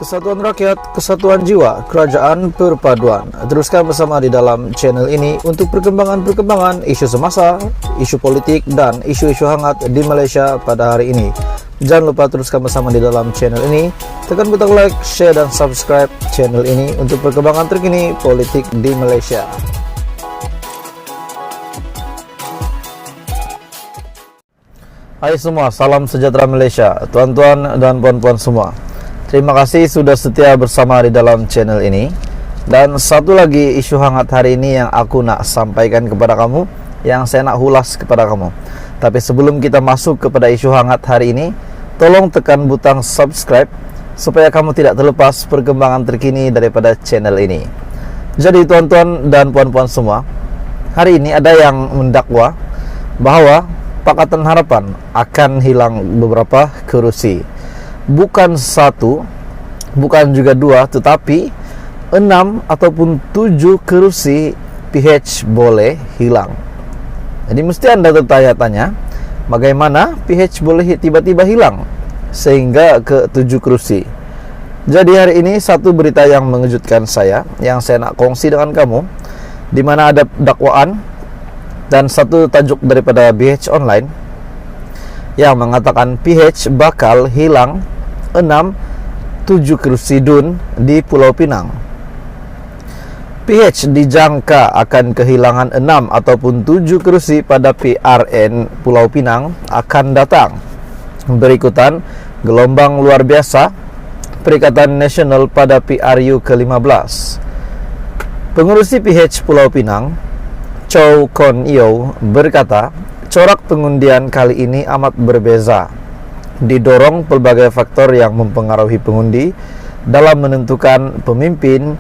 Kesatuan rakyat, kesatuan jiwa, kerajaan perpaduan. Teruskan bersama di dalam channel ini untuk perkembangan-perkembangan isu semasa, isu politik, dan isu-isu hangat di Malaysia pada hari ini. Jangan lupa teruskan bersama di dalam channel ini. Tekan butang like, share, dan subscribe channel ini untuk perkembangan terkini politik di Malaysia. Hai semua, salam sejahtera Malaysia, tuan-tuan dan puan-puan semua. Terima kasih sudah setia bersama di dalam channel ini. Dan satu lagi isu hangat hari ini yang aku nak sampaikan kepada kamu, yang saya nak ulas kepada kamu. Tapi sebelum kita masuk kepada isu hangat hari ini, tolong tekan butang subscribe supaya kamu tidak terlepas perkembangan terkini daripada channel ini. Jadi tuan-tuan dan puan-puan semua, hari ini ada yang mendakwa bahawa Pakatan Harapan akan hilang beberapa kerusi. Bukan satu, bukan juga dua, tetapi 6 ataupun 7 kerusi PH boleh hilang. Jadi mesti anda bertanya-tanya, bagaimana PH boleh tiba-tiba hilang sehingga ke 7 kerusi. Jadi hari ini satu berita yang mengejutkan saya, yang saya nak kongsi dengan kamu, di mana ada dakwaan dan satu tajuk daripada BH Online yang mengatakan PH bakal hilang 6-7 kerusi DUN di Pulau Pinang. PH dijangka akan kehilangan 6 ataupun 7 kerusi pada PRN Pulau Pinang akan datang. Berikutan gelombang luar biasa Perikatan Nasional pada PRU ke-15. Pengurusi PH Pulau Pinang, Chow Kon Yeow, berkata, corak pengundian kali ini amat berbeza, didorong pelbagai faktor yang mempengaruhi pengundi dalam menentukan pemimpin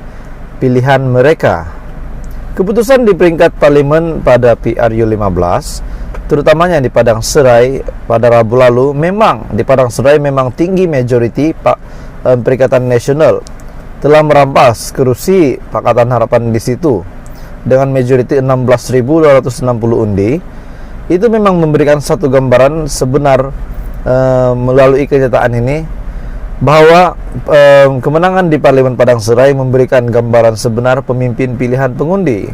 pilihan mereka. Keputusan di peringkat parlimen pada PRU 15, terutamanya di Padang Serai pada Rabu lalu, memang di Padang Serai memang tinggi majoriti Perikatan Nasional telah merampas kerusi Pakatan Harapan di situ dengan majoriti 16.260 undi. Itu memang memberikan satu gambaran sebenar melalui kenyataan ini bahwa kemenangan di Parlimen Padang Serai memberikan gambaran sebenar pemimpin pilihan pengundi.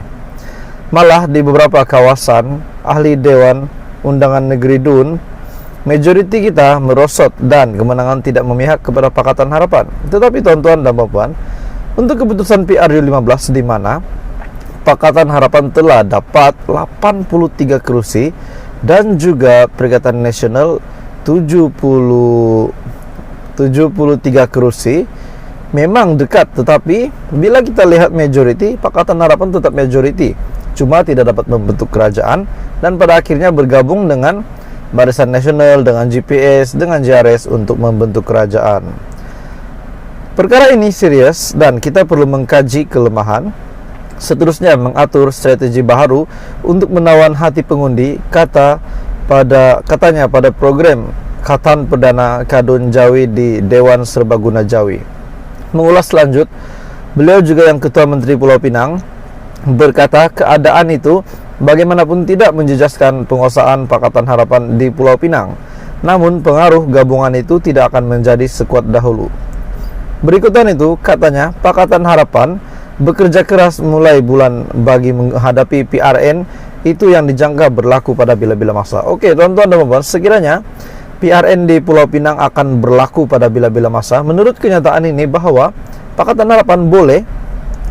Malah di beberapa kawasan ahli Dewan Undangan Negeri DUN, majoriti kita merosot dan kemenangan tidak memihak kepada Pakatan Harapan. Tetapi tuan-tuan dan puan, untuk keputusan PRU 15 di mana Pakatan Harapan telah dapat 83 kerusi dan juga Perikatan Nasional 73 kerusi, memang dekat, tetapi bila kita lihat majoriti, Pakatan Harapan tetap majoriti, cuma tidak dapat membentuk kerajaan dan pada akhirnya bergabung dengan Barisan Nasional, dengan GPS, dengan JRS untuk membentuk kerajaan. Perkara ini serius dan kita perlu mengkaji kelemahan, seterusnya mengatur strategi baru untuk menawan hati pengundi, katanya pada program Khatan Perdana Kadun Jawi di Dewan Serbaguna Jawi. Mengulas lanjut, beliau juga yang Ketua Menteri Pulau Pinang berkata keadaan itu bagaimanapun tidak menjejaskan penguasaan Pakatan Harapan di Pulau Pinang. Namun pengaruh gabungan itu tidak akan menjadi sekuat dahulu. Berikutan itu katanya Pakatan Harapan bekerja keras mulai bulan bagi menghadapi PRN itu yang dijangka berlaku pada bila-bila masa. Oke, tuan-tuan dan puan, sekiranya PRN di Pulau Pinang akan berlaku pada bila-bila masa, menurut kenyataan ini bahwa Pakatan Harapan boleh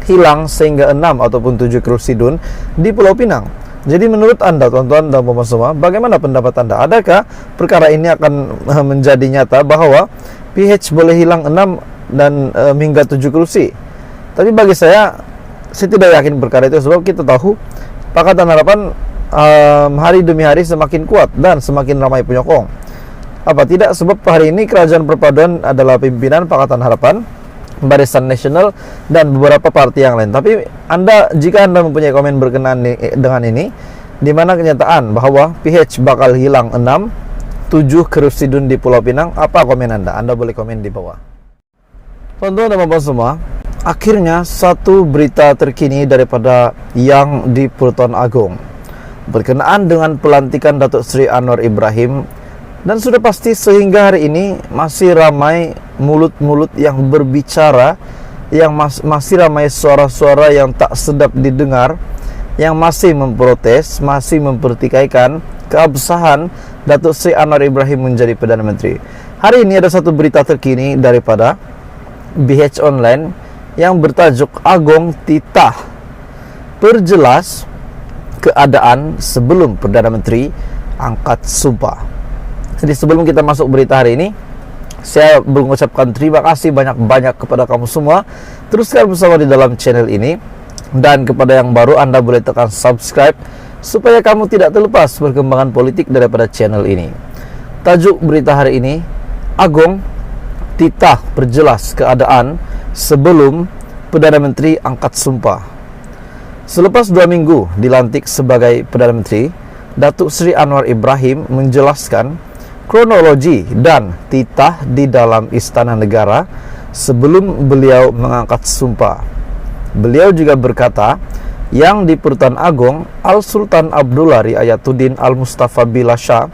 hilang sehingga 6 ataupun 7 kerusi DUN di Pulau Pinang. Jadi menurut anda tuan-tuan dan puan semua, bagaimana pendapat anda? Adakah perkara ini akan menjadi nyata bahwa PH boleh hilang 6 dan hingga 7 kerusi? Tapi bagi saya tidak yakin perkara itu, sebab kita tahu Pakatan Harapan hari demi hari semakin kuat dan semakin ramai penyokong. Apa tidak sebab hari ini Kerajaan Perpaduan adalah pimpinan Pakatan Harapan, Barisan Nasional dan beberapa parti yang lain. Tapi jika anda mempunyai komen berkenaan dengan ini, di mana kenyataan bahwa PH bakal hilang 6-7 kerusi DUN di Pulau Pinang, apa komen anda? Anda boleh komen di bawah. Tuan-tuan dan puan semua, akhirnya satu berita terkini daripada yang di Pertuan Agong berkenaan dengan pelantikan Datuk Seri Anwar Ibrahim Dan sudah pasti sehingga hari ini masih ramai mulut-mulut yang berbicara, yang masih ramai suara-suara yang tak sedap didengar, yang masih memprotes, masih mempertikaikan keabsahan Datuk Seri Anwar Ibrahim menjadi Perdana Menteri. Hari ini ada satu berita terkini daripada BH Online yang bertajuk Agong Titah perjelas keadaan sebelum Perdana Menteri angkat sumpah. Jadi sebelum kita masuk berita hari ini, saya mengucapkan terima kasih banyak-banyak kepada kamu semua. Teruskan bersama di dalam channel ini. Dan kepada yang baru, Anda boleh tekan subscribe supaya kamu tidak terlepas perkembangan politik daripada channel ini. Tajuk berita hari ini, Agong Titah perjelas keadaan sebelum Perdana Menteri angkat sumpah. Selepas 2 minggu dilantik sebagai Perdana Menteri, Datuk Seri Anwar Ibrahim menjelaskan kronologi dan titah di dalam Istana Negara sebelum beliau mengangkat sumpah. Beliau juga berkata, yang di-Pertuan Agong Al-Sultan Abdullah Riayatuddin Al-Mustafa Billah Shah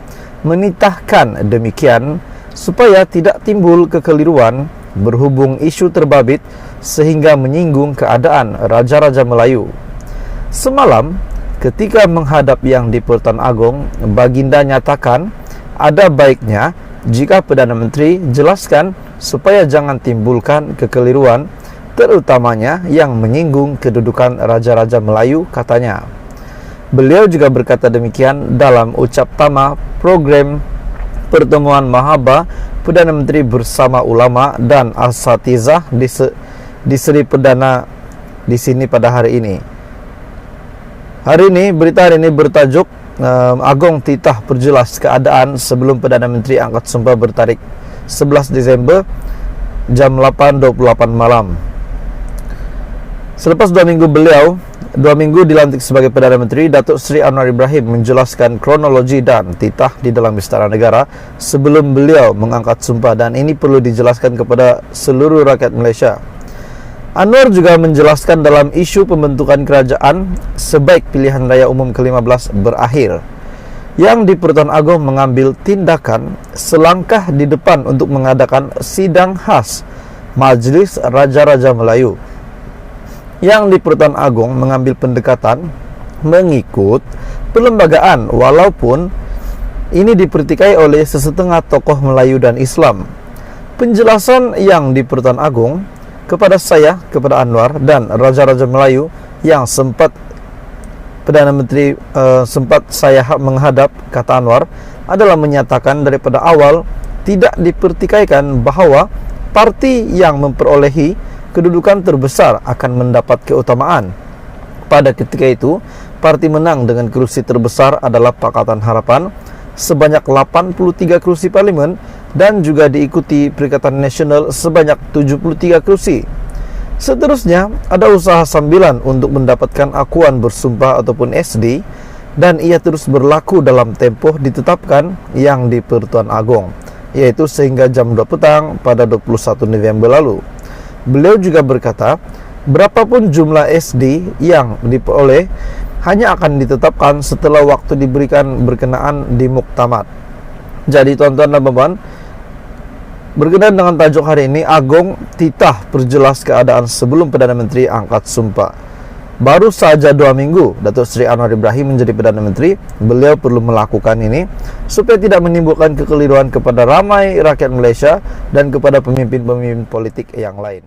menitahkan demikian supaya tidak timbul kekeliruan berhubung isu terbabit sehingga menyinggung keadaan Raja-Raja Melayu. Semalam, ketika menghadap yang di-Pertuan Agong, Baginda nyatakan ada baiknya jika Perdana Menteri jelaskan supaya jangan timbulkan kekeliruan, terutamanya yang menyinggung kedudukan Raja-Raja Melayu, katanya. Beliau juga berkata demikian dalam ucap tama program pertemuan Mahaba Perdana Menteri bersama ulama dan asatizah di Seri Perdana di sini pada hari ini. Berita hari ini bertajuk Agong Titah perjelas keadaan sebelum Perdana Menteri angkat sumpah bertarik 11 Desember jam 8.28 malam. Selepas 2 minggu dilantik sebagai Perdana Menteri, Datuk Seri Anwar Ibrahim menjelaskan kronologi dan titah di dalam Istana Negara sebelum beliau mengangkat sumpah, dan ini perlu dijelaskan kepada seluruh rakyat Malaysia. Anwar juga menjelaskan dalam isu pembentukan kerajaan sebaik pilihan raya umum ke-15 berakhir, yang di-Pertuan Agong mengambil tindakan selangkah di depan untuk mengadakan sidang khas Majlis Raja-Raja Melayu. Yang di-Pertuan Agong mengambil pendekatan mengikut perlembagaan, walaupun ini dipertikai oleh sesetengah tokoh Melayu dan Islam. Penjelasan yang di-Pertuan Agong kepada saya, kepada Anwar dan Raja-Raja Melayu yang sempat Perdana Menteri sempat saya menghadap, kata Anwar, adalah menyatakan daripada awal tidak dipertikaikan bahawa parti yang memperolehi kedudukan terbesar akan mendapat keutamaan. Pada ketika itu, parti menang dengan kursi terbesar adalah Pakatan Harapan sebanyak 83 kursi parlimen dan juga diikuti Perikatan Nasional sebanyak 73 kursi. Seterusnya, ada usaha sambilan untuk mendapatkan akuan bersumpah ataupun SD, dan ia terus berlaku dalam tempoh ditetapkan yang di-Pertuan Agong, yaitu sehingga jam 2 petang pada 21 November lalu. Beliau juga berkata, berapapun jumlah SD yang diperoleh hanya akan ditetapkan setelah waktu diberikan berkenaan di muktamad. Jadi tuan-tuan dan puan-puan, berkenaan dengan tajuk hari ini, Agong Titah perjelas keadaan sebelum Perdana Menteri angkat sumpah. Baru saja 2 minggu Datuk Seri Anwar Ibrahim menjadi Perdana Menteri, beliau perlu melakukan ini supaya tidak menimbulkan kekeliruan kepada ramai rakyat Malaysia dan kepada pemimpin-pemimpin politik yang lain.